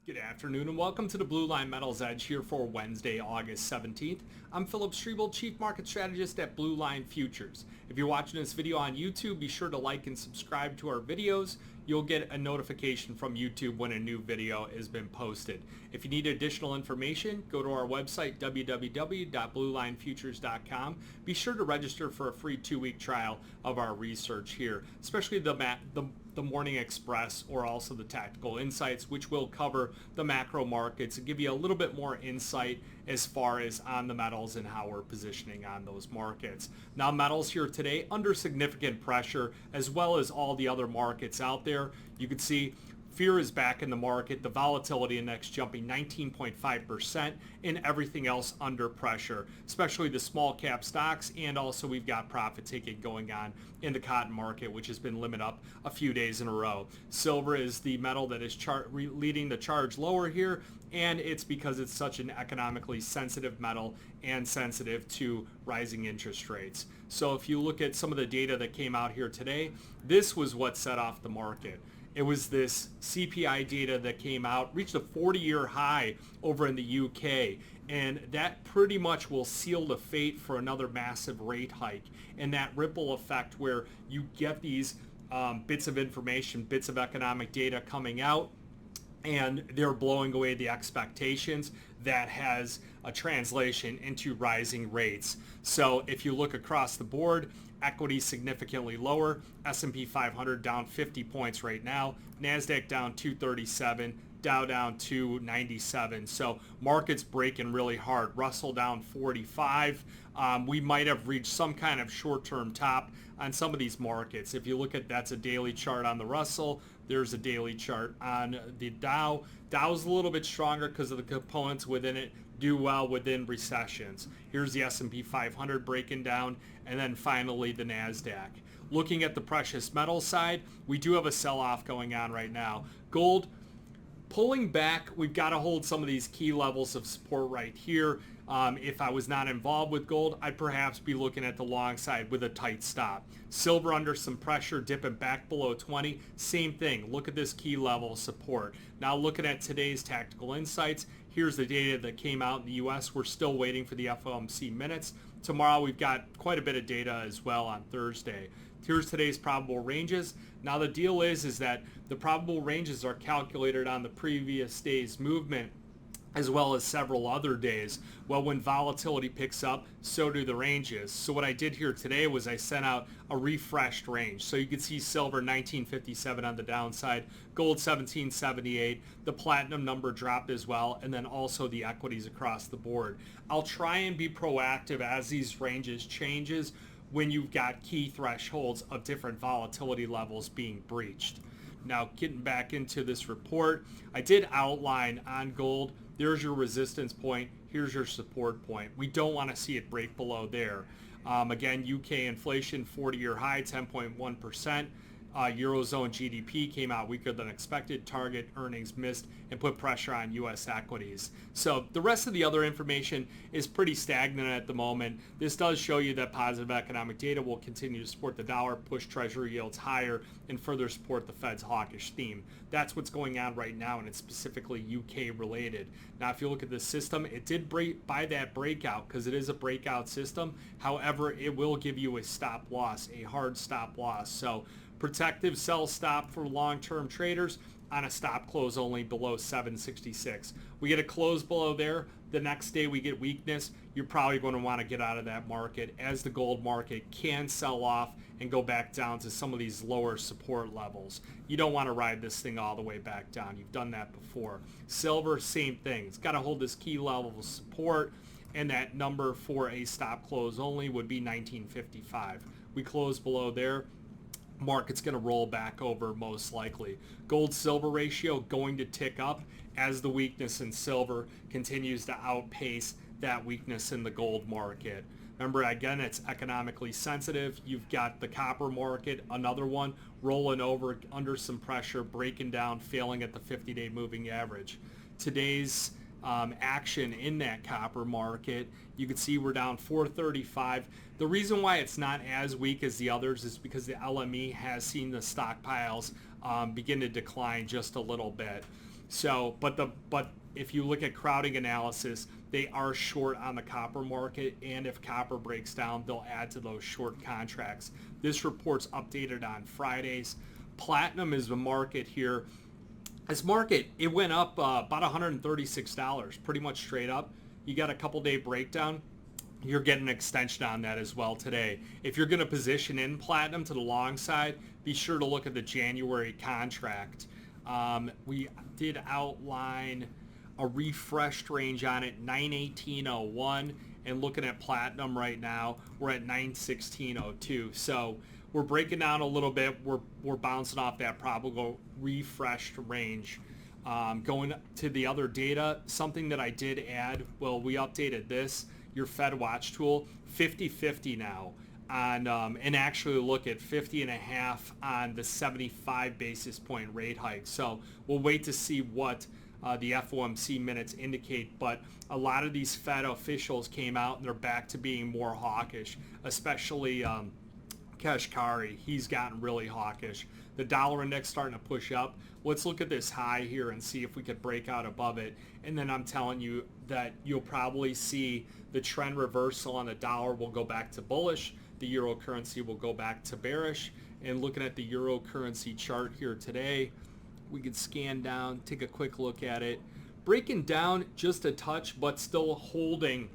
Good afternoon and welcome to the Blue Line Metals Edge here for Wednesday, August 17th. I'm Phillip Streible, Chief Market Strategist at Blue Line Futures. If you're watching this video on YouTube, be sure to like and subscribe to our videos. You'll get a notification from YouTube when a new video has been posted. If you need additional information, go to our website, www.bluelinefutures.com. Be sure to register for a free 2-week trial of our research here, especially the Morning Express or also the Tactical Insights, which will cover the macro markets and give you a little bit more insight as far as on the metals and how we're positioning on those markets. Now, metals here today under significant pressure, as well as all the other markets out there. You can see fear is back in the market, the volatility index jumping 19.5%, and everything else under pressure, especially the small cap stocks, and also we've got profit taking going on in the cotton market, which has been limit up a few days in a row. Silver is the metal that is leading the charge lower here, and it's because it's such an economically sensitive metal and sensitive to rising interest rates. So if you look at some of the data that came out here today, this was what set off the market. It was this CPI data that came out, reached a 40-year high over in the UK, and that pretty much will seal the fate for another massive rate hike. And that ripple effect where you get these bits of information, bits of economic data coming out, and they're blowing away the expectations, that has a translation into rising rates. So if you look across the board, equity significantly lower, S&P 500 down 50 points right now, NASDAQ down 237, Dow down 297. So markets breaking really hard. Russell down 45. We might have reached some kind of short-term top on some of these markets. If you look at, that's a daily chart on the Russell. There's a daily chart on the Dow. Dow's a little bit stronger because of the components within it do well within recessions. Here's the S&P 500 breaking down, and then finally the NASDAQ. Looking at the precious metal side, we do have a sell-off going on right now. Gold pulling back. We've got to hold some of these key levels of support right here. If I was not involved with gold, I'd perhaps be looking at the long side with a tight stop. Silver under some pressure, dipping back below 20. Same thing. Look at this key level of support. Now looking at today's tactical insights, here's the data that came out in the U.S. We're still waiting for the FOMC minutes. Tomorrow we've got quite a bit of data as well on Thursday. Here's today's probable ranges. Now the deal is that the probable ranges are calculated on the previous day's movement as well as several other days. Well, when volatility picks up, so do the ranges. So what I did here today was I sent out a refreshed range. So you can see silver 1957 on the downside, gold 1778, the platinum number dropped as well, and then also the equities across the board. I'll try and be proactive as these ranges changes when you've got key thresholds of different volatility levels being breached. Now, getting back into this report, I did outline on gold, there's your resistance point, here's your support point. We don't want to see it break below there. Again, UK inflation, 40-year high, 10.1%. Eurozone GDP came out weaker than expected. Target earnings missed and put pressure on U.S. equities. So the rest of the other information is pretty stagnant at the moment. This does show you that positive economic data will continue to support the dollar, push treasury yields higher, and further support the Fed's hawkish theme. That's what's going on right now, and it's specifically UK related. Now, if you look at the system, it did break by that breakout because it is a breakout system. However, it will give you a stop loss, a hard stop loss. So protective sell stop for long-term traders on a stop close only below 766. We get a close below there. The next day we get weakness. You're probably going to want to get out of that market as the gold market can sell off and go back down to some of these lower support levels. You don't want to ride this thing all the way back down. You've done that before. Silver, same thing. It's got to hold this key level of support, and that number for a stop close only would be 1955. We close below there. Market's going to roll back over most likely. Gold-silver ratio going to tick up as the weakness in silver continues to outpace that weakness in the gold market. Remember, again, it's economically sensitive. You've got the copper market, another one, rolling over under some pressure, breaking down, failing at the 50-day moving average. Today's action in that copper market, you can see we're down 435. The reason why it's not as weak as the others is because the LME has seen the stockpiles begin to decline just a little bit. So, but if you look at crowding analysis, they are short on the copper market, and if copper breaks down, they'll add to those short contracts. This report's updated on Fridays. Platinum is the market here. This market, it went up about $136, pretty much straight up. You got a couple day breakdown. You're getting an extension on that as well today. If you're going to position in platinum to the long side, be sure to look at the January contract. We did outline a refreshed range on it, 918.01, and looking at platinum right now, we're at 916.02. So we're breaking down a little bit. We're bouncing off that probable refreshed range. Going to the other data, something that I did add, well, we updated this, your Fed Watch tool, 50-50 now on, and actually look at 50.5 on the 75 basis point rate hike. So we'll wait to see what the FOMC minutes indicate, but a lot of these Fed officials came out and they're back to being more hawkish, especially Kashkari. He's gotten really hawkish. The dollar index starting to push up. Let's look at this high here and see if we could break out above it. And then I'm telling you that you'll probably see the trend reversal on the dollar will go back to bullish. The euro currency will go back to bearish. And looking at the euro currency chart here today, we could scan down, take a quick look at it. Breaking down just a touch, but still holding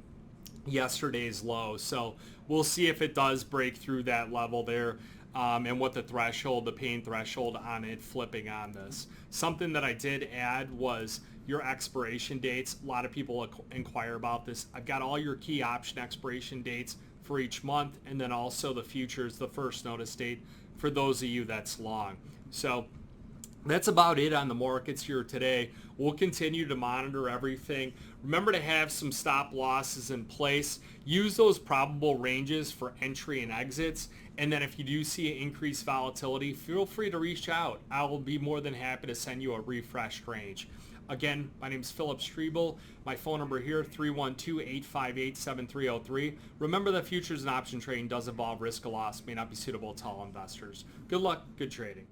yesterday's low. So we'll see if it does break through that level there, and what the threshold, the pain threshold on it flipping on this. Something that I did add was your expiration dates. A lot of people inquire about this. I've got all your key option expiration dates for each month, and then also the futures, the first notice date for those of you that's long. So that's about it on the markets here today. We'll continue to monitor everything. Remember to have some stop losses in place. Use those probable ranges for entry and exits. And then if you do see increased volatility, feel free to reach out. I will be more than happy to send you a refreshed range. Again, my name is Phillip Streible. My phone number here, 312-858-7303. Remember that futures and option trading does involve risk of loss, may not be suitable to all investors. Good luck, good trading.